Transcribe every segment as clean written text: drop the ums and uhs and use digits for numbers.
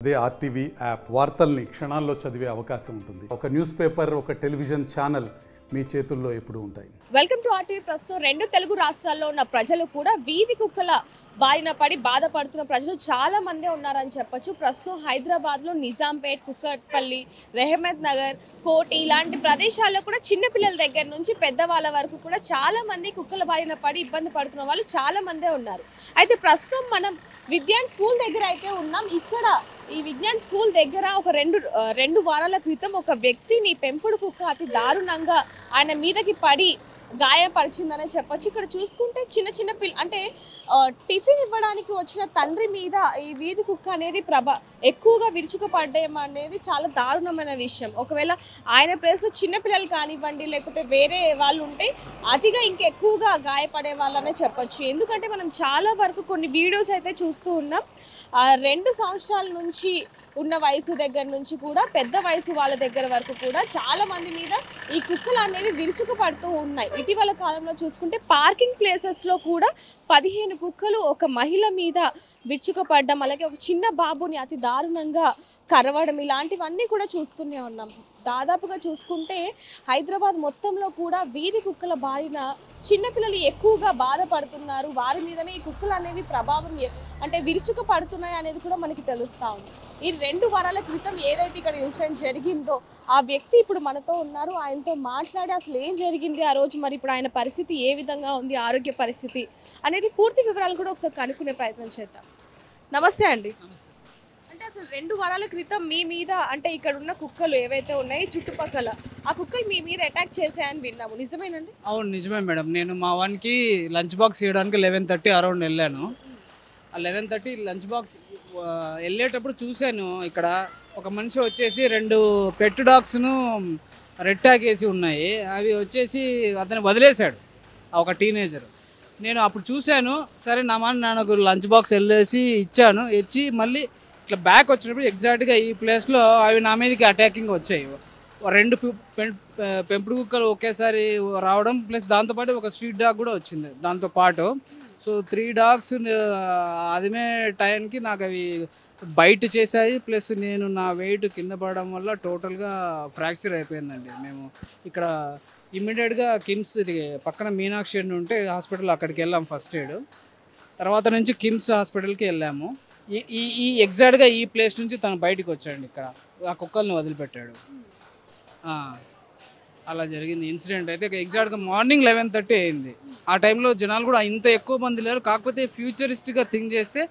అదే RTV app వార్తల్ని క్షణాల్లో చదివే అవకాశం ఉంటుంది. ఒక న్యూస్ పేపర్, ఒక టెలివిజన్ ఛానల్ మీ చేతుల్లో ఎప్పుడూ ఉంటాయి. Welcome to RTV. ప్రస్తుతం 2 తెలుగు రాష్ట్రాల్లో ఉన్న ప్రజలు కూడా వీధి కుక్కల బారిన పడి బాధపడుతున్న ప్రజలు చాలా మందే ఉన్నారని చెప్పొచ్చు. ప్రస్తుతం హైదరాబాద్లో నిజాంపేట్, కుక్కట్పల్లి, రెహమత్ నగర్, కోటి ఇలాంటి ప్రదేశాల్లో కూడా చిన్నపిల్లల దగ్గర నుంచి పెద్దవాళ్ళ వరకు కూడా చాలా మంది కుక్కల బారిన పడి ఇబ్బంది పడుతున్న వాళ్ళు చాలా మందే ఉన్నారు. అయితే ప్రస్తుతం మనం విజ్ఞాన్ స్కూల్ దగ్గర అయితే ఉన్నాం. ఇక్కడ ఈ విజ్ఞాన్ స్కూల్ దగ్గర ఒక రెండు వారాల క్రితం ఒక వ్యక్తిని పెంపుడు కుక్క అతి దారుణంగా ఆయన మీదకి పడి గాయపరిచిందని చెప్పొచ్చు. ఇక్కడ చూసుకుంటే చిన్న అంటే టిఫిన్ ఇవ్వడానికి వచ్చిన తండ్రి మీద ఈ వీధి కుక్క అనేది ఎక్కువగా విరుచుకుపడడం అనేది చాలా దారుణమైన విషయం. ఒకవేళ ఆయన ప్లేస్లో చిన్నపిల్లలు కానివ్వండి, లేకపోతే వేరే వాళ్ళు ఉంటే అతిగా ఇంకెక్కువగా గాయపడే వాళ్ళనే చెప్పొచ్చు. ఎందుకంటే మనం చాలా వరకు కొన్ని వీడియోస్ అయితే చూస్తూ ఉన్నాం. 2 సంవత్సరాల నుంచి ఉన్న వయసు దగ్గర నుంచి కూడా పెద్ద వయసు వాళ్ళ దగ్గర వరకు కూడా చాలా మంది మీద ఈ కుక్కలు అనేవి విరుచుకుపడుతూ ఉన్నాయి. ఇటీవల కాలంలో చూసుకుంటే పార్కింగ్ ప్లేసెస్లో కూడా 15 కుక్కలు ఒక మహిళ మీద విరుచుకుపడడం, అలాగే ఒక చిన్న బాబుని అతి దారుణంగా కరవడం, ఇలాంటివన్నీ కూడా చూస్తూనే ఉన్నాం. దాదాపుగా చూసుకుంటే హైదరాబాద్ మొత్తంలో కూడా వీధి కుక్కల బారిన చిన్నపిల్లలు ఎక్కువగా బాధపడుతున్నారు. వారి మీదనే ఈ కుక్కలు అనేవి ప్రభావం అంటే విరుచుకుపడుతున్నాయి అనేది కూడా మనకి తెలుస్తూ ఉంది. ఈ 2 వారాల క్రితం ఏదైతే ఇక్కడ ఇన్సిడెంట్ జరిగిందో ఆ వ్యక్తి ఇప్పుడు మనతో ఉన్నారు. ఆయనతో మాట్లాడి అసలు ఏం జరిగింది ఆ రోజు, మరి ఇప్పుడు ఆయన పరిస్థితి ఏ విధంగా ఉంది, ఆరోగ్య పరిస్థితి అనేది పూర్తి వివరాలు కూడా ఒకసారి కనుక్కునే ప్రయత్నం చేద్దాం. నమస్తే అండి. అంటే అసలు 2 వారాల క్రితం మీ మీద అంటే ఇక్కడ ఉన్న కుక్కలు ఏవైతే ఉన్నాయో చుట్టుపక్కల ఆ కుక్కలు మీ మీద అటాక్ చేసాయని విన్నాము, నిజమేనండి? అవును, నిజమే మేడం. నేను మా వానికి లంచ్ బాక్స్ ఇవ్వడానికి 11:30 అరౌండ్ వెళ్ళాను. ఆ 11:30 లంచ్ బాక్స్ వెళ్ళేటప్పుడు చూశాను, ఇక్కడ ఒక మనిషి వచ్చేసి 2 పెట్ డాగ్స్ను రెడ్ ట్యాగ్ వేసి ఉన్నాయి. అవి వచ్చేసి అతను వదిలేశాడు, ఒక టీనేజర్. నేను అప్పుడు చూశాను, సరే నాకు లంచ్ బాక్స్ వెళ్ళేసి ఇచ్చాను. ఇచ్చి మళ్ళీ ఇట్లా బ్యాక్ వచ్చినప్పుడు ఎగ్జాక్ట్గా ఈ ప్లేస్లో అవి నా మీదకి అటాకింగ్ వచ్చాయి. 2 పెంపుడు కుక్కలు ఒకేసారి రావడం, ప్లస్ దాంతోపాటు ఒక స్ట్రీట్ డాగ్ కూడా వచ్చింది దాంతోపాటు. సో 3 డాగ్స్ అదిమే టైంకి నాకు అవి బైట్ చేశాయి. ప్లస్ నేను నా వెయిట్ కింద పడడం వల్ల టోటల్గా ఫ్రాక్చర్ అయిపోయిందండి. మేము ఇక్కడ ఇమ్మీడియట్గా కిమ్స్, ఇది పక్కన మీనాక్షి అని ఉంటే హాస్పిటల్, అక్కడికి వెళ్ళాము ఫస్ట్ ఎయిడ్. తర్వాత నుంచి కిమ్స్ హాస్పిటల్కి వెళ్ళాము. ఈ ఎగ్జాక్ట్గా ఈ ప్లేస్ నుంచి తను బయటకు వచ్చాడు, ఇక్కడ ఆ కుక్కల్ని వదిలిపెట్టాడు. అలా జరిగింది ఇన్సిడెంట్. అయితే ఎగ్జాక్ట్గా మార్నింగ్ 11:30 అయింది. ఆ టైంలో జనాలు కూడా ఇంత ఎక్కువ మంది లేరు. కాకపోతే ఫ్యూచరిస్ట్గా థింక్ చేస్తే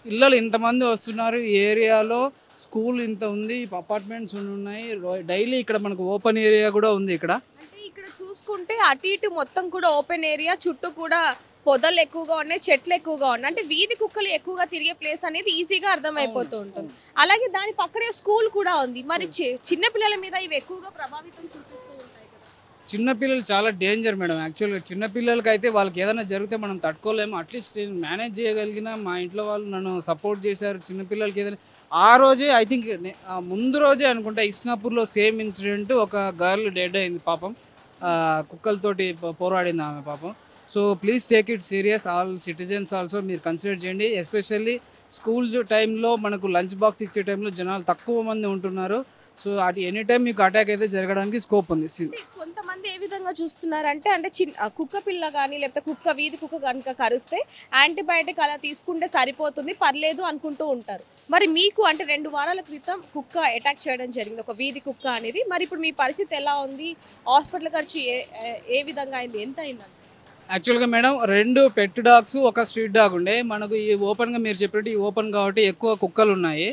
పిల్లలు ఇంతమంది వస్తున్నారు, ఈ ఏరియాలో స్కూల్ ఇంత ఉంది, అపార్ట్మెంట్స్ ఉన్నాయి, డైలీ ఇక్కడ మనకు ఓపెన్ ఏరియా కూడా ఉంది. ఇక్కడ అంటే ఇక్కడ చూసుకుంటే అటు ఇటు మొత్తం కూడా ఓపెన్ ఏరియా, చుట్టూ కూడా పొదలు ఎక్కువగా ఉన్నాయి, చెట్లు ఎక్కువగా ఉన్నాయి. అంటే వీధి కుక్కలు ఎక్కువగా తిరిగే ప్లేస్ అనేది ఈజీగా అర్థమైపోతూ ఉంటుంది. అలాగే దాని పక్కనే స్కూల్ కూడా ఉంది. మరి చిన్నపిల్లల మీద ఇవి ఎక్కువగా ప్రభావితం చూపిస్తూ ఉంటాయి కదా. చిన్నపిల్లలు చాలా డేంజర్ మేడం. యాక్చువల్గా చిన్నపిల్లలకి అయితే వాళ్ళకి ఏదైనా జరిగితే మనం తట్టుకోలేము. అట్లీస్ట్ నేను మేనేజ్ చేయగలిగిన, మా ఇంట్లో వాళ్ళు నన్ను సపోర్ట్ చేశారు. చిన్నపిల్లలకి ఏదైనా ఆ రోజే, ఐ థింక్ ముందు రోజే అనుకుంటా, ఇస్నాపూర్లో సేమ్ ఇన్సిడెంట్, ఒక గర్ల్ డెడ్ అయింది పాపం, కుక్కలతోటి పోరాడింది ఆమె పాపం. So please take it serious, all citizens also మీరు కన్సిడర్ చేయండి. ఎస్పెషల్లీ స్కూల్ టైంలో మనకు లంచ్ బాక్స్ ఇచ్చే టైంలో జనాలు తక్కువ మంది ఉంటున్నారు. సో అది ఎనీ టైం మీకు అటాక్ అయితే జరగడానికి స్కోప్ ఉంది. కొంతమంది ఏ విధంగా చూస్తున్నారంటే, అంటే కుక్క పిల్ల కానీ లేకపోతే వీధి కుక్క కనుక కరిస్తే యాంటీబయాటిక్ అలా తీసుకుంటే సరిపోతుంది, పర్లేదు అనుకుంటూ ఉంటారు. మరి మీకు అంటే 2 వారాల క్రితం కుక్క అటాక్ చేయడం జరిగింది, ఒక వీధి కుక్క అనేది. మరి ఇప్పుడు మీ పరిస్థితి ఎలా ఉంది? హాస్పిటల్ ఖర్చు ఏ విధంగా అయింది, ఎంత అయిందండి? యాక్చువల్గా మేడం 2 పెట్ డాగ్స్, ఒక స్ట్రీట్ డాగ్ ఉండే. మనకు ఈ ఓపెన్గా మీరు చెప్పినట్టు ఈ ఓపెన్ కాబట్టి ఎక్కువ కుక్కలు ఉన్నాయి.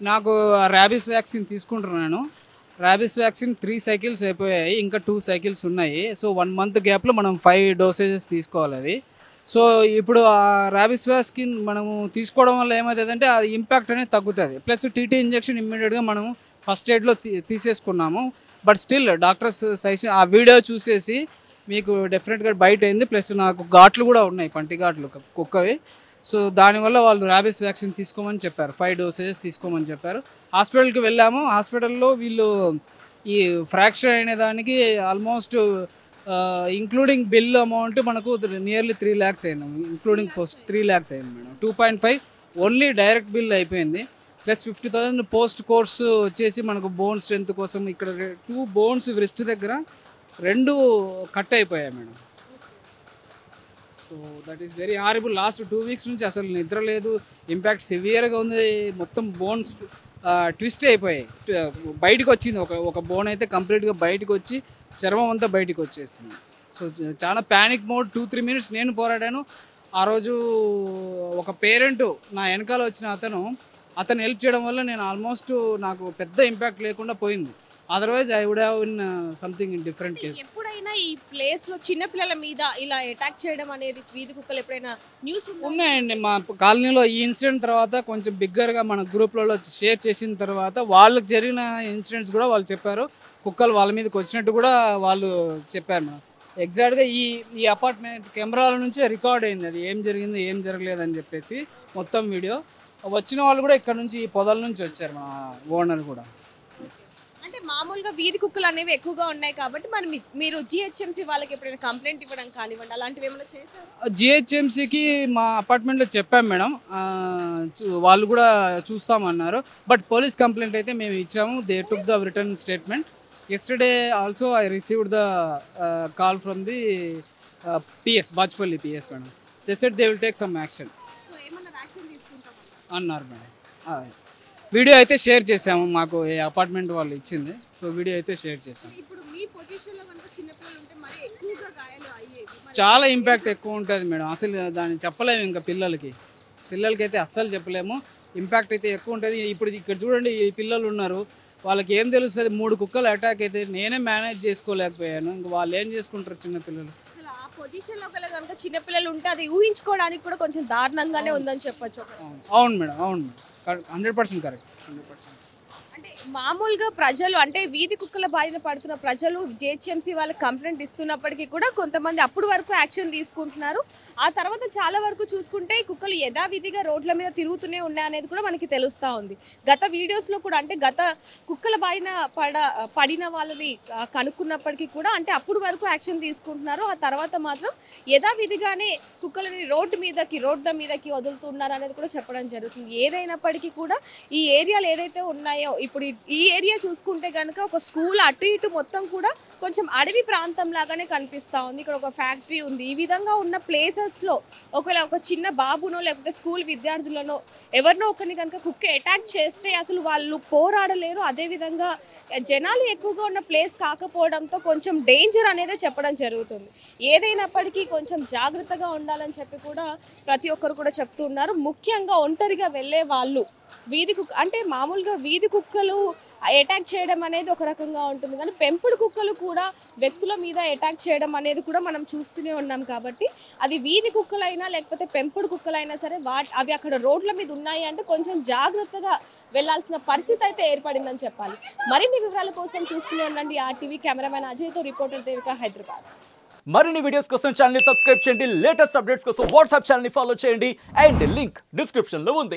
నాకు ర్యాబీస్ వ్యాక్సిన్ తీసుకుంటున్నాను. ర్యాబీస్ వ్యాక్సిన్ 3 సైకిల్స్ అయిపోయాయి, ఇంకా 2 సైకిల్స్ ఉన్నాయి. సో 1 మంత్ గ్యాప్లో మనం 5 డోసేజెస్ తీసుకోవాలి అది. సో ఇప్పుడు ఆ ర్యాబీస్ వ్యాక్సిన్ మనము తీసుకోవడం వల్ల ఏమవుతుందంటే అది ఇంపాక్ట్ అనేది తగ్గుతుంది. ప్లస్ టీటీ ఇంజెక్షన్ ఇమ్మీడియట్గా మనము ఫస్ట్ ఎయిడ్లో తీసేసుకున్నాము. బట్ స్టిల్ డాక్టర్స్ సజెషన్, ఆ వీడియో చూసేసి మీకు డెఫినెట్గా బయట అయింది. ప్లస్ నాకు ఘాట్లు కూడా ఉన్నాయి, పంటి ఘాట్లు కుక్కవి. సో దానివల్ల వాళ్ళు ర్యాబీస్ వ్యాక్సిన్ తీసుకోమని చెప్పారు, 5 డోసేజెస్ తీసుకోమని చెప్పారు. హాస్పిటల్కి వెళ్ళాము. హాస్పిటల్లో వీళ్ళు ఈ ఫ్రాక్చర్ అయిన దానికి ఆల్మోస్ట్ ఇంక్లూడింగ్ బిల్ అమౌంట్ మనకు నియర్లీ 3 lakhs అయింది. ఇంక్లూడింగ్ పోస్ట్ 3 lakhs అయింది మేడం. 2.5 ఓన్లీ డైరెక్ట్ బిల్ అయిపోయింది. ప్లస్ 50,000 పోస్ట్ కోర్స్ వచ్చేసి మనకు బోన్ స్ట్రెంత్ కోసం. ఇక్కడ 2 బోన్స్ రిస్ట్ దగ్గర 2 కట్ అయిపోయాయి madam. So that is very horrible. Last 2 weeks నుంచి అసలు నిద్ర లేదు, ఇంపాక్ట్ సివియర్గా ఉంది. మొత్తం బోన్స్ ట్విస్ట్ అయిపోయాయి, బయటకు వచ్చింది. ఒక బోన్ అయితే కంప్లీట్గా బయటకు వచ్చి చర్మం అంతా బయటకు వచ్చేసింది. సో చాలా ప్యానిక్ మోడ్. 2-3 మినిట్స్ నేను పోరాడాను. ఆ రోజు ఒక పేరెంట్ నా వెనకాల వచ్చిన అతను హెల్ప్ చేయడం వల్ల నేను ఆల్మోస్ట్ నాకు పెద్ద ఇంపాక్ట్ లేకుండా పోయింది. Otherwise I would have in something in different case. ఎప్పుడైనా ఈ ప్లేస్లో చిన్నపిల్లల మీద ఇలా అటాక్ చేయడం అనేది వీధి కుక్కలు ఎప్పుడైనా న్యూస్ ఉన్నాయండి. మా కాలనీలో ఈ ఇన్సిడెంట్ తర్వాత కొంచెం బిగ్గర్గా మన గ్రూప్లలో షేర్ చేసిన తర్వాత వాళ్ళకి జరిగిన ఇన్సిడెంట్స్ కూడా వాళ్ళు చెప్పారు. కుక్కలు వాళ్ళ మీదకి వచ్చినట్టు కూడా వాళ్ళు చెప్పారు మేడం. ఎగ్జాక్ట్గా ఈ అపార్ట్మెంట్ కెమెరాల నుంచే రికార్డ్ అయింది అది ఏం జరిగింది ఏం జరగలేదని చెప్పేసి మొత్తం వీడియో. వచ్చిన వాళ్ళు కూడా ఇక్కడ నుంచి ఈ పొదల నుంచి వచ్చారు, మా ఓనర్ కూడా. అంటే మామూలుగా వీధి కుక్కలు అనేవి ఎక్కువగా ఉన్నాయి కాబట్టి మరి మీరు జిహెచ్ఎంసీ వాళ్ళకి ఎప్పుడైనా కంప్లైంట్ ఇవ్వడం కానివ్వండి అలాంటివి ఏమైనా చేశారు? జిహెచ్ఎంసీకి మా అపార్ట్మెంట్లో చెప్పాం మేడం, వాళ్ళు కూడా చూస్తామన్నారు. బట్ పోలీస్ కంప్లైంట్ అయితే మేము ఇచ్చాము. They took the return statement. Yesterday also I received the call from the PS, Bachpalli PS madam. They said they will take some action. So ఏమైనా యాక్షన్ తీసుకుంటారు అన్నారు మేడం. వీడియో అయితే share చేసాము, మాకు ఏ apartment వాళ్ళు ఇచ్చింది. సో వీడియో అయితే share చేసాము. ఇప్పుడు మీ పొజిషన్లో కనుక చిన్నపిల్లలు ఉంటే మరి ఎక్కువగా గాయాలు అయ్యేది. చాలా ఇంపాక్ట్ ఎక్కువ ఉంటుంది మేడం. అసలు దాన్ని చెప్పలేము, ఇంకా పిల్లలకి అయితే అస్సలు చెప్పలేము. ఇంపాక్ట్ అయితే ఎక్కువ ఉంటుంది. ఇప్పుడు ఇక్కడ చూడండి, ఈ పిల్లలు ఉన్నారు, వాళ్ళకి ఏం తెలుస్తుంది? 3 కుక్కలు అటాక్ అయితే నేనే మేనేజ్ చేసుకోలేకపోయాను. ఇంకా వాళ్ళు ఏం చేసుకుంటారు చిన్నపిల్లలు? అసలు ఆ పొజిషన్లో కనుక చిన్నపిల్లలు ఉంటే అది ఊహించుకోవడానికి కూడా కొంచెం దారుణంగానే ఉందని చెప్పొచ్చు. అవును మేడం, 100% కరెక్ట్, 100%. అంటే మామూలుగా ప్రజలు అంటే వీధి కుక్కల బారిన పడుతున్న ప్రజలు జిహెచ్ఎంసీ వాళ్ళకి కంప్లైంట్ ఇస్తున్నప్పటికీ కూడా కొంతమంది అప్పుడు వరకు యాక్షన్ తీసుకుంటున్నారు. ఆ తర్వాత చాలా వరకు చూసుకుంటే ఈ కుక్కలు యథావిధిగా రోడ్ల మీద తిరుగుతూనే ఉన్నాయి అనేది కూడా మనకి తెలుస్తూ ఉంది. గత వీడియోస్లో కూడా అంటే గత కుక్కల బారిన పడిన వాళ్ళని కనుక్కున్నప్పటికీ కూడా అంటే అప్పుడు వరకు యాక్షన్ తీసుకుంటున్నారు. ఆ తర్వాత మాత్రం యథావిధిగానే కుక్కలని రోడ్ల మీదకి వదులుతున్నారు అనేది కూడా చెప్పడం జరుగుతుంది. ఏదైనప్పటికీ కూడా ఈ ఏరియాలు ఏదైతే ఉన్నాయో, ఇప్పుడు ఈ ఏరియా చూసుకుంటే కనుక ఒక స్కూల్ అటు ఇటు మొత్తం కూడా కొంచెం అడవి ప్రాంతం లాగానే కనిపిస్తూ ఉంది. ఇక్కడ ఒక ఫ్యాక్టరీ ఉంది. ఈ విధంగా ఉన్న ప్లేసెస్లో ఒకవేళ ఒక చిన్న బాబునో లేకపోతే స్కూల్ విద్యార్థులనో ఎవరినో ఒకరిని కనుక కుక్క అటాక్ చేస్తే అసలు వాళ్ళు పోరాడలేరు. అదేవిధంగా జనాలు ఎక్కువగా ఉన్న ప్లేస్ కాకపోవడంతో కొంచెం డేంజర్ అనేది చెప్పడం జరుగుతుంది. ఏదైనప్పటికీ కొంచెం జాగ్రత్తగా ఉండాలని చెప్పి కూడా ప్రతి ఒక్కరు కూడా చెప్తూ ఉన్నారు. ముఖ్యంగా ఒంటరిగా వెళ్ళే వాళ్ళు అంటే మామూలుగా వీధి కుక్కలు అటాక్ చేయడం అనేది ఒక రకంగా ఉంటుంది, కానీ పెంపుడు కుక్కలు కూడా వ్యక్తుల మీద అటాక్ చేయడం అనేది కూడా మనం చూస్తూనే ఉన్నాం. కాబట్టి అది వీధి కుక్కలైనా లేకపోతే పెంపుడు కుక్కలైనా సరే అవి అక్కడ రోడ్ల మీద ఉన్నాయి అంటే కొంచెం జాగ్రత్తగా వెళ్లాల్సిన పరిస్థితి అయితే ఏర్పడిందని చెప్పాలి. మరిన్ని వివరాల కోసం చూస్తూనే ఉండండి RTV. కెమెరామెన్ అజయ్తో రిపోర్టర్ దేవిక, హైదరాబాద్. మరిన్ని వీడియోస్ కోసం ఛానల్ ని సబ్స్క్రైబ్ చేయండి. లేటెస్ట్ అప్డేట్స్ కోసం వాట్సాప్ ఛానల్ ని ఫాలో చేయండి. అండ్ లింక్ డిస్క్రిప్షన్ లో ఉంది.